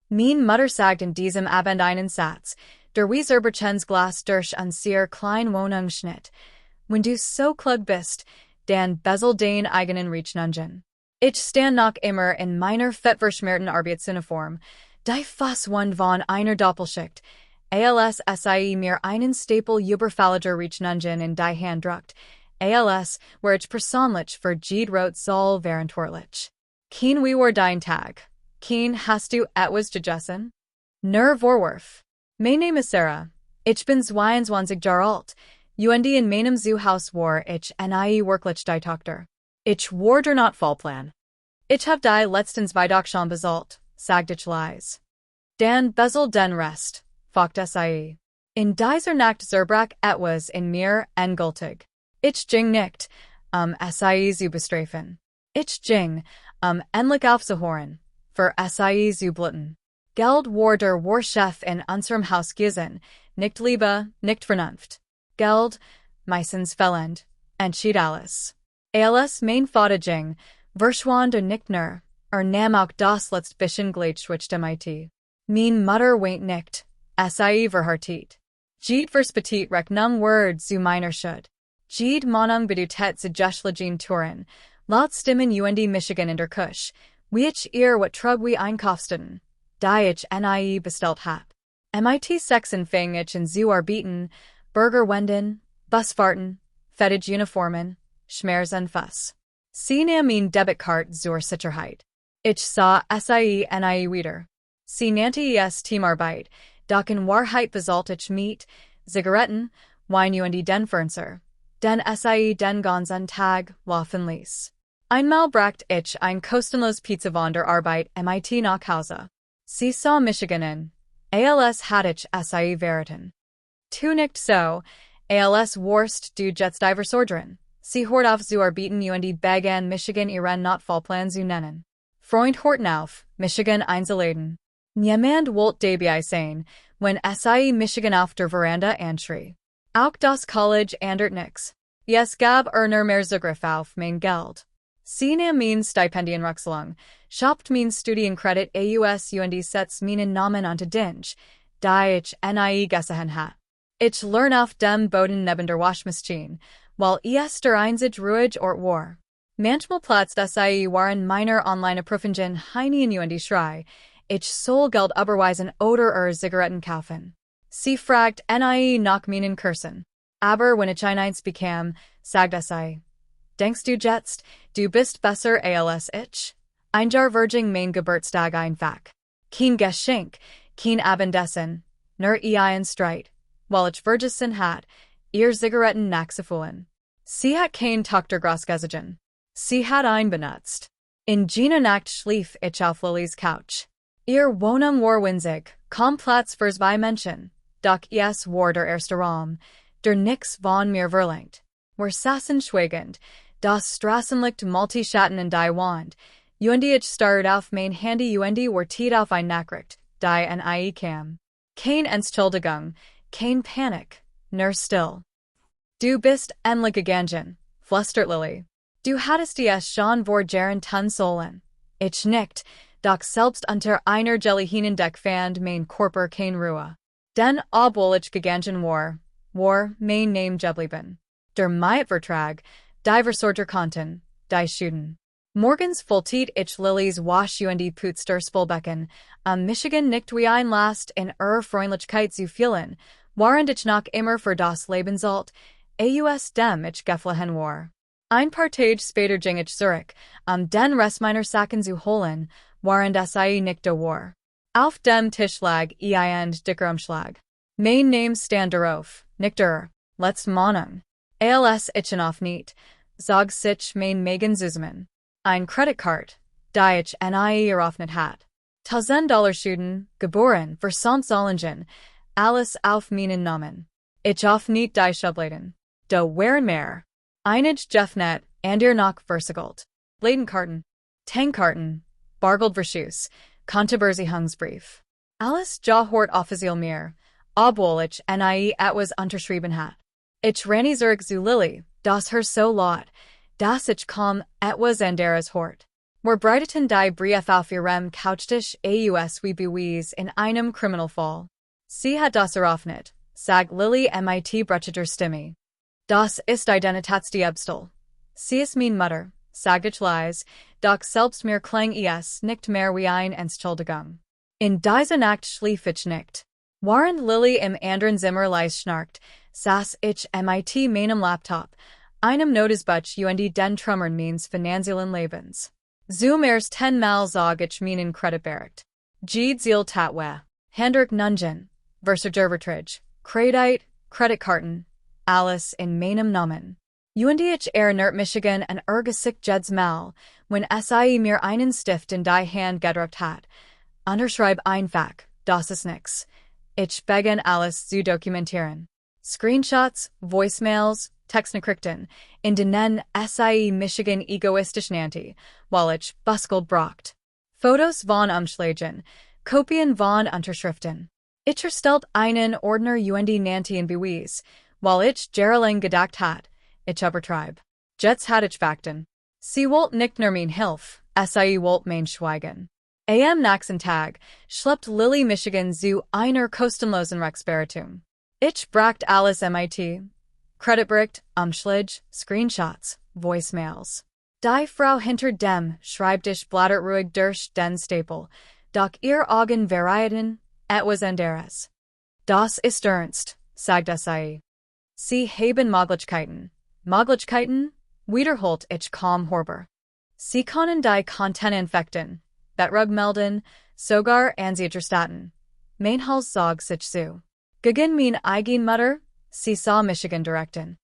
Meine Mutter sagt in diesem Abend einen Satz, der wie Zerberchens Glas durch ein sehr klein Wohnung schnitt. Wenn du so klug bist, dann bezel dein eigenen Rechnungen. Ich stand noch immer in meiner fettverschmierten Arbeitsuniform, die fast von einer Doppelschicht, als sie mir einen Stapel überfälliger Rechnungen in die Hand druckt, als wär ich persönlich vergiedrot soll verantwortlich. Kein wie war dein Tag? Kein hast du etwas gegessen? Nur Vorwurf. Mein Name ist Sarah. Ich bin 22 Jahre alt. Und in meinem Zuhause war ich nie wirklich die Tochter. Ich war der Notfallplan. Ich hab die letzten 2 Tage schon bezahlt, sagt ich leise. Dan bezel den Rest, fragt sie. In dieser Nacht zerbrach etwas in mir endgültig. Ich ging nicht, sie zu bestrafen. Ich ging, endlich aufzuhören, für sie zu bluten. Geld war der Warchef in unserem Haus gewesen, nicht Liebe, nicht Vernunft. Geld, meistens Fehlend, entschied alles. Alles mein Vater ging, verschwand nicht nur, nahm auch das letzte bisschen Gleichgewicht mit. Meine Mutter weint nicht, sie verhartet. Jeed vers petit Rechnung word zu meiner Schuld. Jeed Monung bedeutet Suggestlegen Touren, laut Stimmen und Michigan in der Kusch, wie ich wat trug wie Einkaufsstunden, die ich nie bestellt hab. Mit Sexen fang ich in zu arbeiten, Burger wenden, Busfahrten, fettige Uniformen, Schmerz und Fuss. Sie nahm mein Debitkarte zur Sicherheit. Ich sah sie nie wieder. Sie nannte es Teamarbeit, doch in Wahrheit bezahlt ich mit Zigaretten, Wein und den Fernseher, den sie den ganzen Tag laufen ließ. Einmal bracht ich ein kostenlos Pizza von der Arbeit mit nach Hause. Sie sah Michiganen, als hatte ich sie verraten. Tu nicht so, als warst du jetzt diversordern. Sie hört auf zu arbeiten und begann Michigan ihren Notfallplan zu nennen. Freund horten auf, Michigan einzuladen. Niemand wollte dabei sein, wenn sie Michigan auf der Veranda anschrie. Auch das College ändert nix. Es gab nur mehr Zugriff auf mein Geld. Sie nahm mein Stipendienrückstellung, schoppt mein Studienkredit aus und setzt meinen Namen unter Dinge, die ich nie gesehen hat. Ich lern auf dem Boden neben der Waschmaschine, weil es der einzig ruhig Ort war. Manchmal platzt sie waren meiner Online-Prüfungen heini und schrei, ich soll Geld überweisen oder Zigaretten kaufen. Sie fragt nie nach meinen Kursen. Aber wenn ich eins bekam, sagt sie, denkst du jetzt, du bist besser als ich? Ein Jahr Virgin mein Geburtstag einfach. Kein Geschenk, kein Abendessen, nur ein Streit, weil ich vergessen hat, ihr Zigaretten nachzufüllen. Sie hat kein Tochter großgezogen. Sie hat ein benutzt. In jener Nacht schlief ich auf Lillys Couch. Ihr Wohnung war winzig, kaum Platz für 2 Menschen, doch es war der erste Raum, der nix von mir verlangt. Wir saßen schweigend, das Straßenlicht multischatten in die Wand, und ich starrte auf mein Handy und wartet auf ein Nachricht, die nie kam. Kein Entschuldigung, kein Panik, nur still. Du bist endlich gegangen, flüstert Lilly. Du hattest es schon vor Jahren tun sollen. Ich nickt, doch selbst unter einer Jellyhinendeck fand mein Körper kein Ruhe. Denn obwohl ich gegangen war mein Name geblieben. Der Mietvertrag, die Versorger konnten, die schuden. Morgens volltit ich Lillys Wasch und Putz Spulbecken, Michigan nicht wie ein Last in Freundlichkeit zu fühlen, während ich noch immer für das Leben sollt, aus dem ich geflohen war. Ein paar Tage später ging ich zurück, den Rest meiner Sachen zu holen, während sie nicht da war. Auf dem Tisch lag ein dicker Umschlag. Mein Name stand darauf, nicht letzte Mahnung. Als ich auf nicht, zog sich mein Megan Zusammen. Ein Kreditkarte, die ich nie eröffnet hat. $1000 schulden, geboren, für Solingen, alles auf meinen Namen. Ich auf nicht die Schubladen. Da waren mehr. Einig Jeffnet, and ihr noch versiegelt. Ladenkarten, Tankkarten, Bargeld Verschuss, Kontobersiehungsbrief. Alles hort offiziell mir, obwohl ich nie etwas unterschrieben hat. Ich renne zurück zu Lilly, das her so laut, dass ich kaum etwas anderes hort. Breiteton die Brief auf ihrem Couchtisch aus wie Beweis in einem Kriminalfall. Sie hat das eröffnet, sagt Lilly mit brechiger Stimme. Das ist Identitätsdiebstahl. Sie ist meine Mutter, sagt ich leise, doch selbst mir klang es nicht mehr wie ein Entschuldigung. In dieser Nacht schlief ich nicht. Während Lilly im anderen Zimmer leise schnarcht, saß ich mit meinem Laptop, einem Notizbuch und den Trümmern meines finanziellen Lebens. Zum ersten Mal sag ich meinen Kreditbericht. Jede Ziel tatwe. Hendrik Nungen, Versagervertrag, Kreditkarten, alles in meinem Namen. Und ich erinnert Michigan an Gesicht jedes Mal, wenn sie mir einen Stift in die Hand gedrückt hat. Unterschreib einfach, das ist nix. Ich begann alles zu dokumentieren. Screenshots, Voicemails, Textnachrichten, in denen sie Michigan egoistisch nannte, while ich Buskeld braucht. Fotos von Umschlägen, Kopien von Unterschriften. Ich erstellt einen Ordner und nannte in Beweis, while ich jahrelang gedacht hat, ich übertreib. Jetzt hat ich Fakten. Sie wollt nicht nur mein Hilf, sie wollt mein Schweigen. Am nächsten Tag schleppt Lilly Michigan zu einer kostenlosen Rechtsberatung. Ich bracht alles mit. Kreditbericht, Umschläge, Screenshots, Voicemails. Die Frau hinter dem Schreibtisch blättert ruhig durch den Stapel, doch ihr Augen variieren, etwas anderes. Das ist ernst, sagt sie. Sie haben Möglichkeiten. Möglichkeiten? Wiederholt ich kaum hörbar. Sie können die Content infekten, Betrug melden, sogar Ansiedlerstatten. Mein Hals sagt sich zu. Gegen mein eigen Mutter, sie sah Michigan direkten.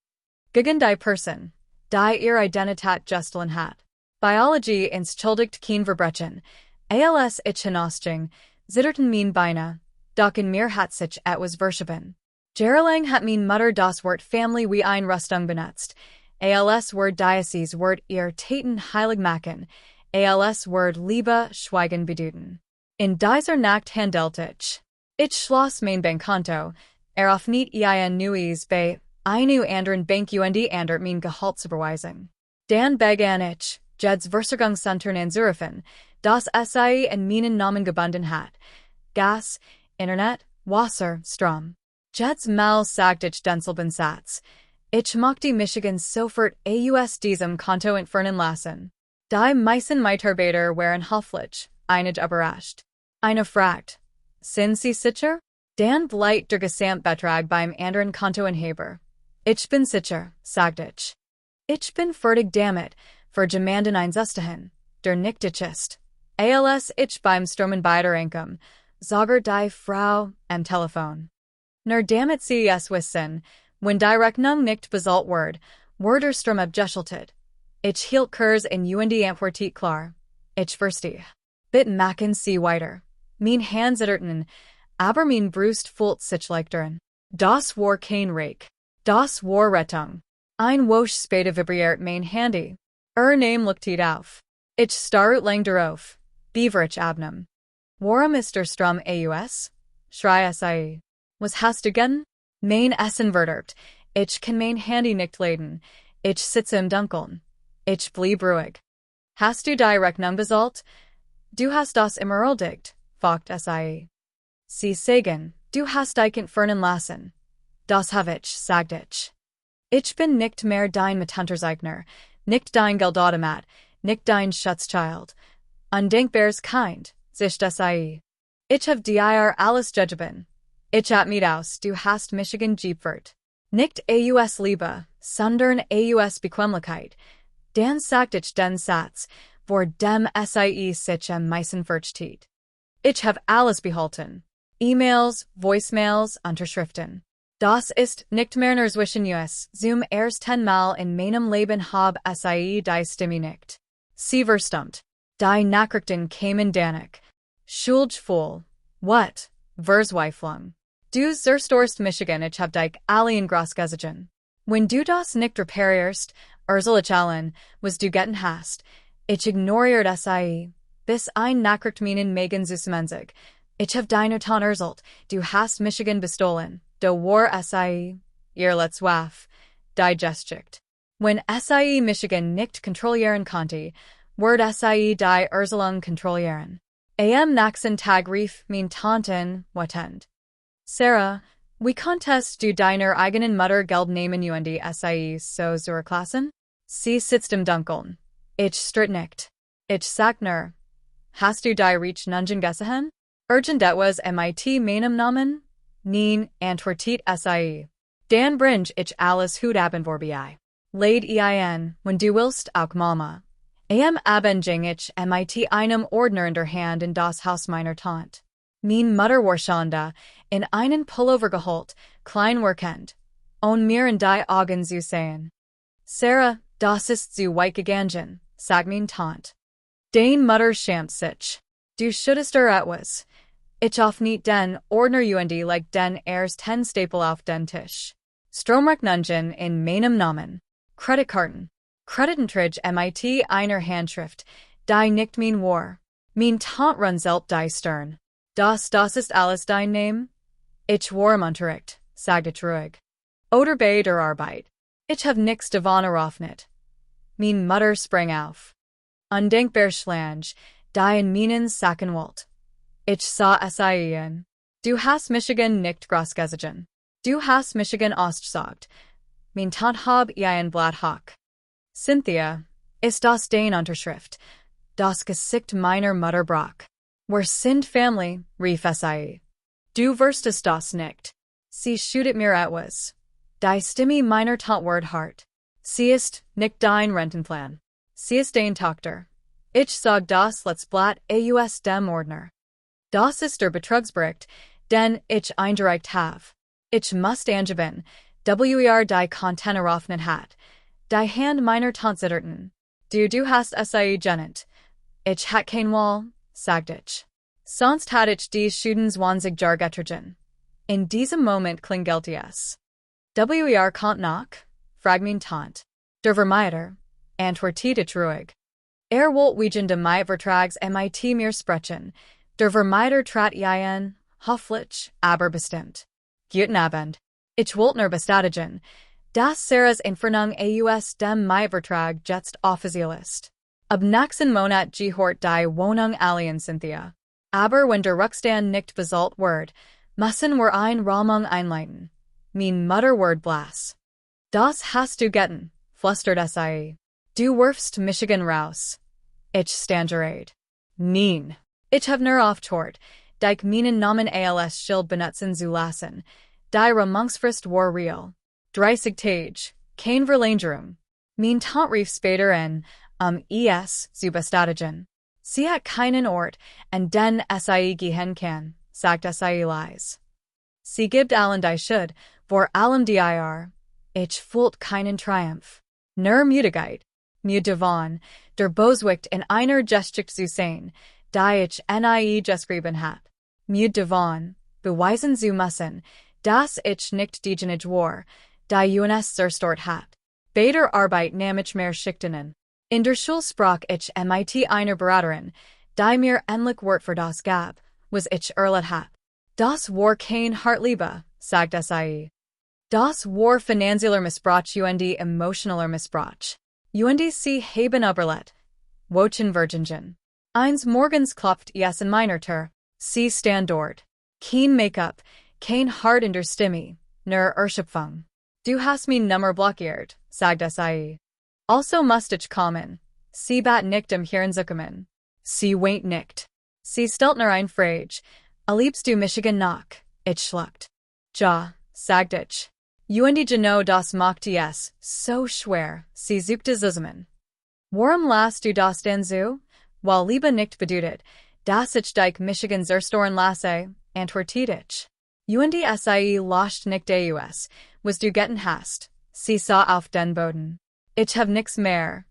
Gegen die Person, die ihr Identität gestohlen hat. Biologie entschuldigt kein Verbrechen, als ich hinausging, zitterten mein Beine, doch in mir hat sich etwas verschoben. Jahrelang hat mein Mutter das Wort Family wie ein Rüstung benutzt, als Wort Diocese Wort ihr Taten heilig machen, als Wort Liebe schweigen bedeuten. In dieser Nacht handelt ich. Ich schloss mein Bankkonto, eröffnet ein neues bei einer anderen Bank und ändert mein Gehaltsüberweisung. Dann begann ich, jedes Versorgungszentren anzurufen, das sie in meinen Namen gebunden hat. Gas, Internet, Wasser, Strom. Jedes Mal sagt ich denselben Satz. Ich mochte Michigan sofort aus diesem Konto entfernen lassen. Die meisten Mitarbeiter waren höflich, einig überrascht. Einer fragt, sind Sie sicher? Dann bleibt der Gesamtbetrag beim anderen Kontoinhaber. Ich bin sicher, sagt ich. Ich bin fertig damit, für jemanden einzustehen, der nicht ich ist. Als ich beim Stromen beider Einkommen, sagt die Frau am Telefon. Nur damit Sie es wissen, wenn die Rechnung nicht bezahlt wird der Strom abgeschaltet. Ich hielt Kurs in und Antwortet klar. Ich verstehe. Bitte machen Sie weiter. Mein Hand zitterten, aber mein Brust fühlt sich leichteren. Das war kein Reich. Das war Rettung. Ein Woche später vibriert mein Handy. Name leuchtet auf. Ich starrt lang darauf. Beaver ich abnehm. Warum ist der Strom aus? Schrie sie. Was hast du gern? Mein Essen verdirbt. Ich kann mein Handy nicht laden. Ich sitze im Dunkeln. Ich blieb ruhig. Hast du die Rechnung bezahlt? Du hast das immer erledigt, fragt sie. Sie sagen, du hast dich entfernen lassen. Das habe ich, sagt ich. Ich bin nicht mehr dein Mithunterseigner, nicht dein Geldautomat, nicht dein Schutzschild. Undenkbares Kind, sich sie. Ich habe dir alles gegeben. Ich hab mit aus, du hast Michigan geopfert. Nicht aus Liebe, sondern aus Bequemlichkeit. Dann sagt ich den Satz, vor dem sie sich am meisten fürchtet. Ich hab alles behalten. E-Mails, Voicemails, Unterschriften. Das ist nicht mehr nur zwischen uns, zum ersten Mal in meinem Leben hab sie die Stimme nicht. Sie verstummt. Die Nachrichten kamen danach. Schuldgefühl. What? Verzweiflung. Du zerstörst Michigan, ich hab dich alle in Gras gesehen. Wenn du das nicht reparierst, soll ich allen, was du getan hast. Ich ignoriert sie. Bis ein Nachricht meinen Megan Zusmenzig. Ich hab deiner Ton erzählt, du hast Michigan bestohlen. Da war sie. Ihr let's waff. Die Gesticht. Wenn sie Michigan nicht kontrollieren konnte, Word sie die Urselung kontrollieren. Am Naxen Tag Rief mein Tanten, Watend. Sarah, wie contest du deiner eigenen Mutter Geld nehmen und sie so zur Klassen? Sie sitzt im Dunkeln. Ich stritt nicht. Ich sag nur. Hast du die Reach nungen gesehen? Urgent etwas mit meinem Namen? Neen, antwortet sie. Dan bringe ich alles Hut haben vorbei. Laid ein, wenn du willst auch Mama. Am Abending ich mit einem Ordner in der Hand in das Haus meiner Tante. Mein Mutter war schanda, in einen Pullover geholt, klein workend. Und mir in die Augen zu sehen. Sarah, das ist zu weit gegangen, sag mein Tante. Dein Mutter schämt sich. Du schouldest etwas. Ich auf nicht den Ordner und like den erst 10 Stapel auf den Tisch. Stromrechnungen in meinem Namen. Kreditkarten. Kreditenträge mit einer Handschrift, die nicht mein war. Mein Tante runzelt die Stirn. Das ist alles dein Name? Ich war im Unterricht, sagte ich ruhig. Oder bei der Arbeit. Ich hab nix davon eröffnet. Mein Mutter sprang auf. Undenkbar schlange, die in meinen Sacken wollt. Ich sah sie an. Du hast Michigan nicht großgesehen. Du hast Michigan ausgesagt. Mein Tante hab ein Blatt hock. Cynthia, ist das dein Unterschrift? Das Gesicht meiner Mutter brach. Wir sind Family, rief sie. Du wirst es das nicht. Sie schüttet mir etwas. Die Stimme meiner Tante ward hart. Sie ist nicht dein Rentenplan. Sie ist dein Tochter. Ich sag das let's Blatt aus dem Ordner. Das ist der Betrugsbericht, den ich eingereicht have. Ich must angeben, die Content eröffnet hat. Die Hand meiner Tante zitterten. Du hast sie genannt. Ich hat kein Wall, sagt ich. Sonst hat ich die Schudenswanzig Jar getrgen. In diesem Moment klingelt es. Kommt noch? Frag mein Tante. Der Vermieter, antwortet ich ruhig. Wollt wegen de Mietvertrags mit mir sprechen. Der Vermieter trat ein, hoffentlich, aber bestimmt. Guten Abend. Ich wollt nur bestätigen, dass Sarahs Entfernung aus dem Mietvertrag jetzt offiziell ist. Ab nächsten Monat gehört die Wohnung allen Cynthia. Aber wenn der Rückstand nicht bezahlt wird, müssen wir eine Rahmung einleiten. Mein Mutter ward blass. Das hast du getan, flüstert sie. Du wirfst Michigan raus. Ich stangerade. Nein. Ich hab nur auftort, die meinen Namen als Schild benutzen zu lassen. Die Ramungsfrist war real. 30 Tage, kein Verlängerung. Mein Tante rief später in, zu bestätigen. Sie hat keinen Ort, an den sie gehen kann, sagt sie leise. Sie gibt allen die Schuld, vor allem dir. Ich fühlt keinen Triumph. Nur Müdigkeit. Mir devon, der Boswicht in einer Geschichte zu sehen, die ich nie geschrieben hat. Mir devon, beweisen zu müssen, dass ich nicht diejenige war, die uns zerstört hat. Bei der Arbeit nahm ich mehr Schichten. In der Schule sprach ich mit einer Beraterin, die mir endlich Wort für das gab, was ich erlebt hat. Das war kein Hartliebe, sagt sie. Das war finanzieller Missbrauch und emotionaler Missbrauch. Und sie haben überlebt. Wochen Virgingen. Eins Morgens klopft es in meiner Tür. Sie stand dort. Kein Make-up, kein Hart in der Stimme, nur Erschöpfung. Du hast mein Nummer blockiert, sagt sie. Also must ich kommen. Sie bat nicht Hirn zukommen. Sie weint nicht. Sie stellt nur ein Frage. Erlebst du Michigan noch? Ich schluckt. Ja, sagt ich. Und genau das macht es so schwer, sie suchte zusammen. Warum lässt du das denn so? Weil Liebe nicht bedeutet, dass ich dich Michigan zerstören lasse, antwortet ich. Und sie lasst nicht aus, was du getan hast. Sie sah auf den Boden. Ich hab nix mehr.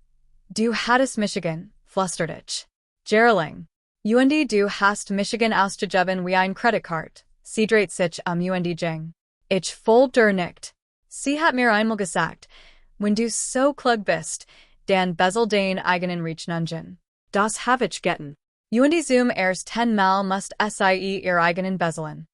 Du hattest Michigan, flüstert ich. Gerling. Und du hast Michigan ausgegeben wie ein Kreditkarte. Sie dreht sich und ging. Ich folgte nicht. Sie hat mir einmal gesagt, wenn du so klug bist, dann bezel deine eigenen Rechnungen. Das hab ich getan. Und erst 10 Mal musst sie ihr eigenen bezeln.